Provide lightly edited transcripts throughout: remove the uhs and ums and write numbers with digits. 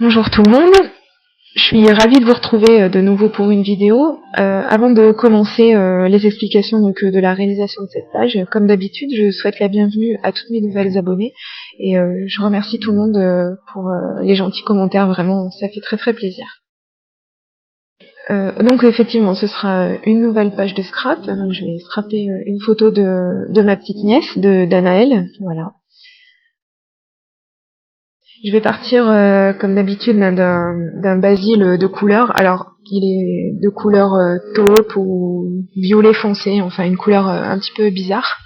Bonjour tout le monde, je suis ravie de vous retrouver de nouveau pour une vidéo. Avant de commencer les explications de la réalisation de cette page, comme d'habitude, je souhaite la bienvenue à toutes mes nouvelles abonnées et je remercie tout le monde pour les gentils commentaires, vraiment, ça fait très très plaisir. Donc effectivement, ce sera une nouvelle page de scrap. Donc, je vais scraper une photo de ma petite nièce, d'Anaëlle, voilà. Je vais partir, comme d'habitude, d'un basil de couleur. Alors, il est de couleur taupe ou violet foncé, enfin une couleur un petit peu bizarre.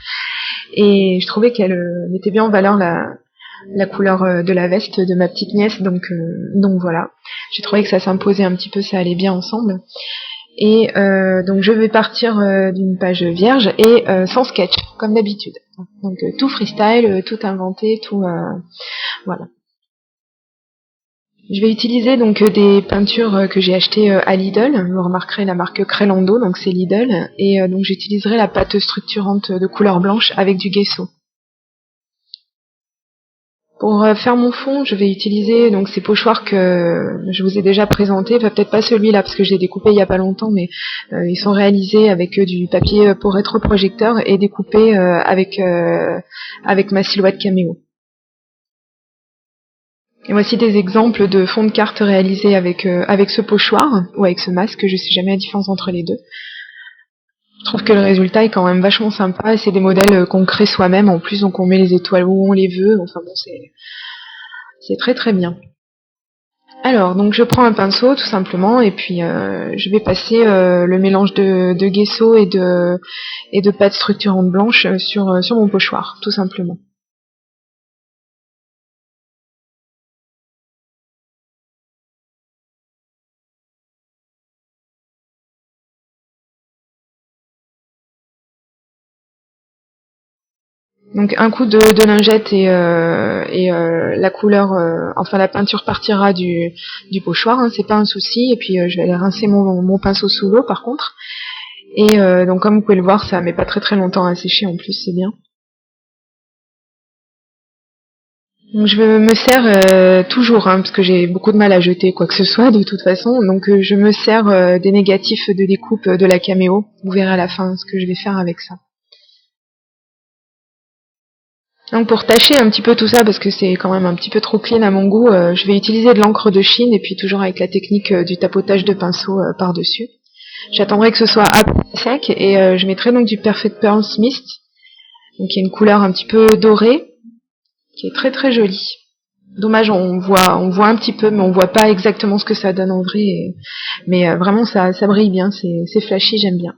Et je trouvais qu'elle mettait bien en valeur la couleur de la veste de ma petite nièce, donc voilà. J'ai trouvé que ça s'imposait un petit peu, ça allait bien ensemble. Et donc je vais partir d'une page vierge et sans sketch, comme d'habitude. Donc tout freestyle, tout inventé, tout voilà. Je vais utiliser donc des peintures que j'ai achetées à Lidl. Vous remarquerez la marque Crelando, donc c'est Lidl. Et donc j'utiliserai la pâte structurante de couleur blanche avec du gesso. Pour faire mon fond, je vais utiliser donc ces pochoirs que je vous ai déjà présentés. Enfin, peut-être pas celui-là parce que je l'ai découpé il y a pas longtemps, mais ils sont réalisés avec du papier pour rétroprojecteur et découpés avec ma silhouette caméo. Et voici des exemples de fonds de cartes réalisés avec ce pochoir ou avec ce masque, je sais jamais la différence entre les deux. Je trouve que le résultat est quand même vachement sympa et c'est des modèles qu'on crée soi-même en plus, donc on met les étoiles où on les veut, enfin bon, c'est très très bien. Alors, donc je prends un pinceau tout simplement et puis je vais passer le mélange de gesso et de pâte structurante blanche sur mon pochoir, tout simplement. Donc un coup de lingette et la couleur, enfin la peinture partira du pochoir, hein, c'est pas un souci. Et puis je vais aller rincer mon pinceau sous l'eau par contre. Et donc comme vous pouvez le voir, ça met pas très très longtemps à sécher en plus, c'est bien. Donc je me sers toujours, hein, parce que j'ai beaucoup de mal à jeter quoi que ce soit de toute façon. Donc je me sers des négatifs de découpe de la caméo. Vous verrez à la fin ce que je vais faire avec ça. Donc pour tâcher un petit peu tout ça, parce que c'est quand même un petit peu trop clean à mon goût, je vais utiliser de l'encre de Chine et puis toujours avec la technique du tapotage de pinceau par-dessus. J'attendrai que ce soit à peu sec et je mettrai donc du Perfect Pearls Mist, donc qui est une couleur un petit peu dorée, qui est très très jolie. Dommage, on voit un petit peu, mais on voit pas exactement ce que ça donne en vrai. Mais vraiment, ça brille bien, c'est flashy, j'aime bien.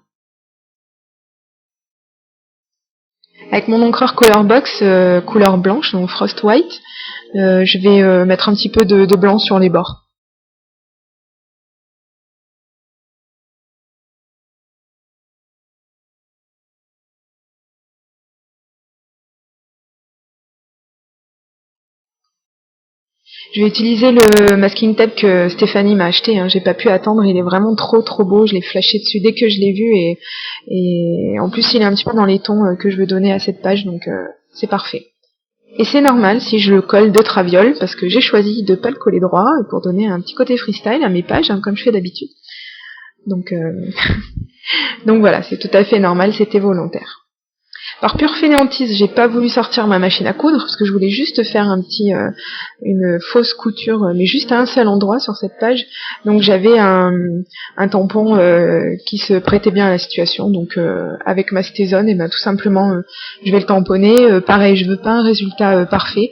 Avec mon encreur Colorbox couleur blanche, donc Frost White, je vais mettre un petit peu de blanc sur les bords. Je vais utiliser le masking tape que Stéphanie m'a acheté, hein. J'ai pas pu attendre, il est vraiment trop trop beau, je l'ai flashé dessus dès que je l'ai vu et en plus il est un petit peu dans les tons que je veux donner à cette page, donc c'est parfait. Et c'est normal si je le colle de traviole parce que j'ai choisi de pas le coller droit pour donner un petit côté freestyle à mes pages, hein, comme je fais d'habitude. Donc, donc voilà, c'est tout à fait normal, c'était volontaire. Par pure fainéantise, j'ai pas voulu sortir ma machine à coudre parce que je voulais juste faire une fausse couture, mais juste à un seul endroit sur cette page. Donc j'avais un tampon qui se prêtait bien à la situation. Donc avec ma stézone, et ben tout simplement, je vais le tamponner. Pareil, je veux pas un résultat parfait,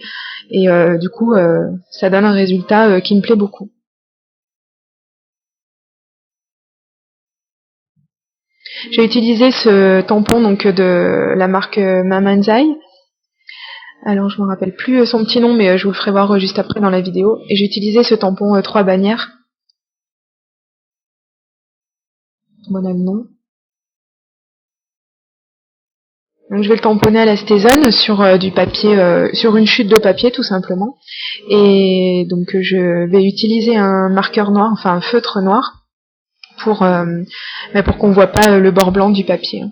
et du coup, ça donne un résultat qui me plaît beaucoup. J'ai utilisé ce tampon donc de la marque Mamanzai. Alors je me rappelle plus son petit nom, mais je vous le ferai voir juste après dans la vidéo. Et j'ai utilisé ce tampon 3 bannières. Voilà le nom. Donc je vais le tamponner à la stézone sur du papier, sur une chute de papier tout simplement. Et donc je vais utiliser un marqueur noir, enfin un feutre noir, pour, pour qu'on voit pas le bord blanc du papier.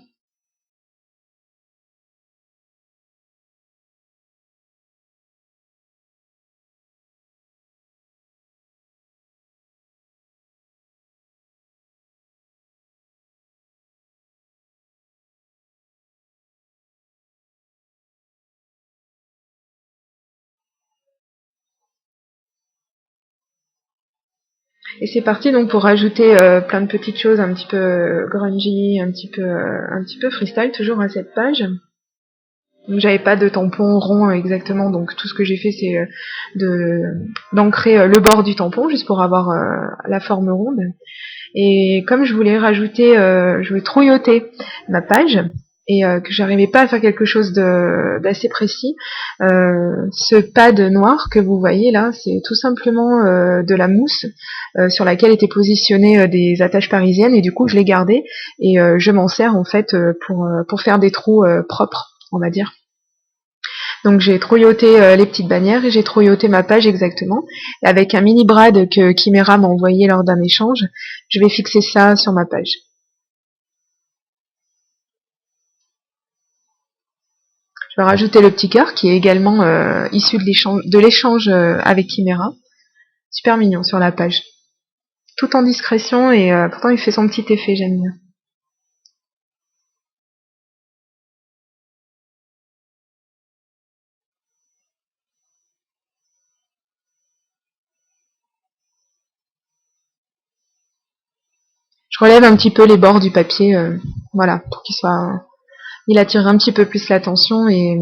Et c'est parti donc pour rajouter plein de petites choses un petit peu grungy, un petit peu freestyle toujours à cette page. Donc j'avais pas de tampon rond exactement, donc tout ce que j'ai fait c'est d'ancrer le bord du tampon juste pour avoir la forme ronde. Et comme je voulais rajouter, je voulais trouilloter ma page et que j'arrivais pas à faire quelque chose d'assez précis, ce pad noir que vous voyez là, c'est tout simplement de la mousse sur laquelle étaient positionnées des attaches parisiennes et du coup je l'ai gardé et je m'en sers en fait pour faire des trous propres, on va dire. Donc j'ai trouilloté les petites bannières et j'ai trouilloté ma page exactement. Et avec un mini brad que Chimera m'a envoyé lors d'un échange, je vais fixer ça sur ma page. Je vais rajouter le petit cœur qui est également issu de l'échange avec Chimera. Super mignon sur la page. Tout en discrétion et pourtant il fait son petit effet, j'aime bien. Je relève un petit peu les bords du papier, voilà, pour il attire un petit peu plus l'attention et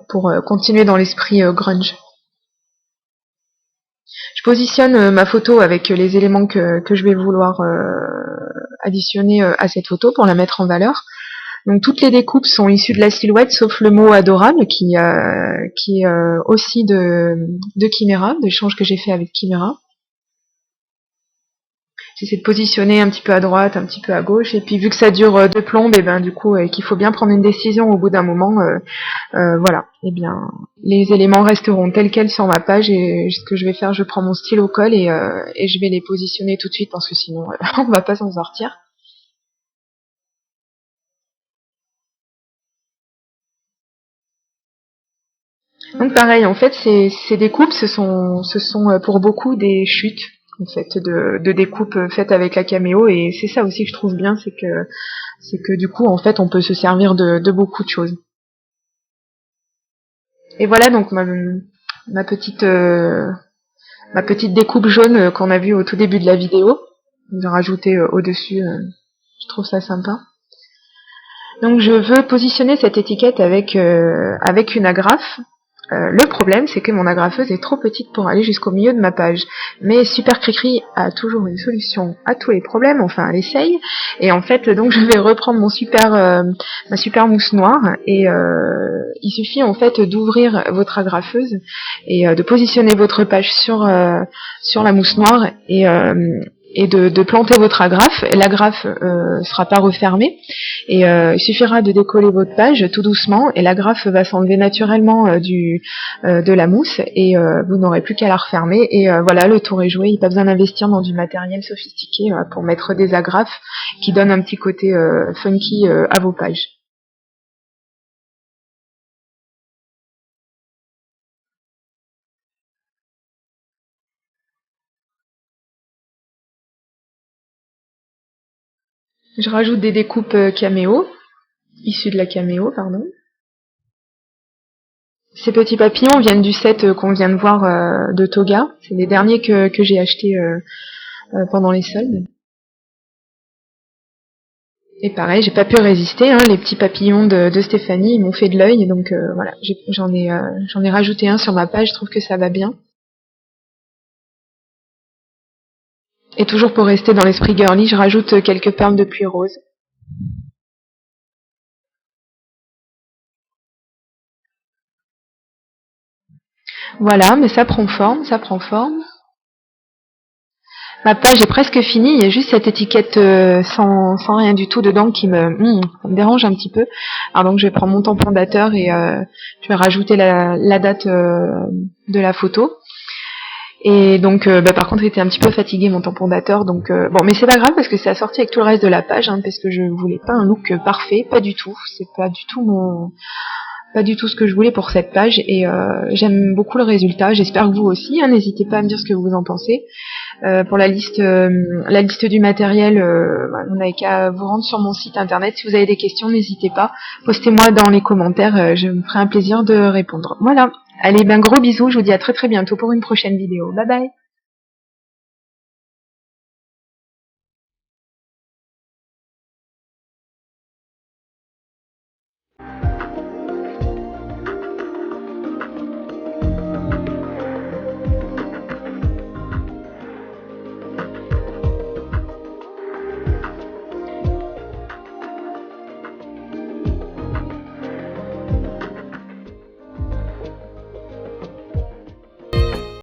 pour continuer dans l'esprit grunge. Je positionne ma photo avec les éléments que je vais vouloir additionner à cette photo pour la mettre en valeur. Donc toutes les découpes sont issues de la silhouette sauf le mot adorable qui est aussi de Chimera, d'échange que j'ai fait avec Chimera. J'essaie de positionner un petit peu à droite, un petit peu à gauche, et puis vu que ça dure deux plombes, et ben du coup qu'il faut bien prendre une décision au bout d'un moment, voilà, et bien les éléments resteront tels quels sur ma page et ce que je vais faire, je prends mon stylo colle et je vais les positionner tout de suite parce que sinon on va pas s'en sortir. Donc pareil, en fait, ces découpes, ce sont pour beaucoup des chutes en fait de découpes faites avec la caméo et c'est ça aussi que je trouve bien, c'est que du coup en fait on peut se servir de beaucoup de choses. Et voilà donc ma petite ma petite découpe jaune qu'on a vue au tout début de la vidéo. J'ai rajouté au-dessus, je trouve ça sympa. Donc je veux positionner cette étiquette avec une agrafe. Le problème, c'est que mon agrafeuse est trop petite pour aller jusqu'au milieu de ma page. Mais Super Cricri a toujours une solution à tous les problèmes, enfin elle essaye. Et en fait, donc je vais reprendre ma super mousse noire et il suffit en fait d'ouvrir votre agrafeuse et de positionner votre page sur la mousse noire et de planter votre agrafe. L'agrafe sera pas refermée et il suffira de décoller votre page tout doucement et l'agrafe va s'enlever naturellement de la mousse et vous n'aurez plus qu'à la refermer et voilà, le tour est joué. Il n'y a pas besoin d'investir dans du matériel sophistiqué pour mettre des agrafes qui donnent un petit côté funky à vos pages. Je rajoute des découpes caméo, issues de la caméo, pardon. Ces petits papillons viennent du set qu'on vient de voir de Toga. C'est les derniers que j'ai achetés pendant les soldes. Et pareil, j'ai pas pu résister, hein, les petits papillons de Stéphanie, ils m'ont fait de l'œil, donc voilà, j'en ai rajouté un sur ma page, je trouve que ça va bien. Et toujours pour rester dans l'esprit girly, je rajoute quelques perles de pluie rose. Voilà, mais ça prend forme, ça prend forme. Ma page est presque finie, il y a juste cette étiquette sans rien du tout dedans qui ça me dérange un petit peu. Alors donc je vais prendre mon tampon dateur et je vais rajouter la date de la photo. Et donc par contre il était un petit peu fatigué mon tampon dateur, donc bon, mais c'est pas grave parce que c'est assorti avec tout le reste de la page, hein, parce que je voulais pas un look parfait, pas du tout, c'est pas du tout ce que je voulais pour cette page et j'aime beaucoup le résultat, j'espère que vous aussi, hein, n'hésitez pas à me dire ce que vous en pensez. Pour la liste du matériel, vous n'avez qu'à vous rendre sur mon site internet. Si vous avez des questions, n'hésitez pas, postez-moi dans les commentaires, je me ferai un plaisir de répondre. Voilà, allez, ben gros bisous, je vous dis à très très bientôt pour une prochaine vidéo. Bye bye.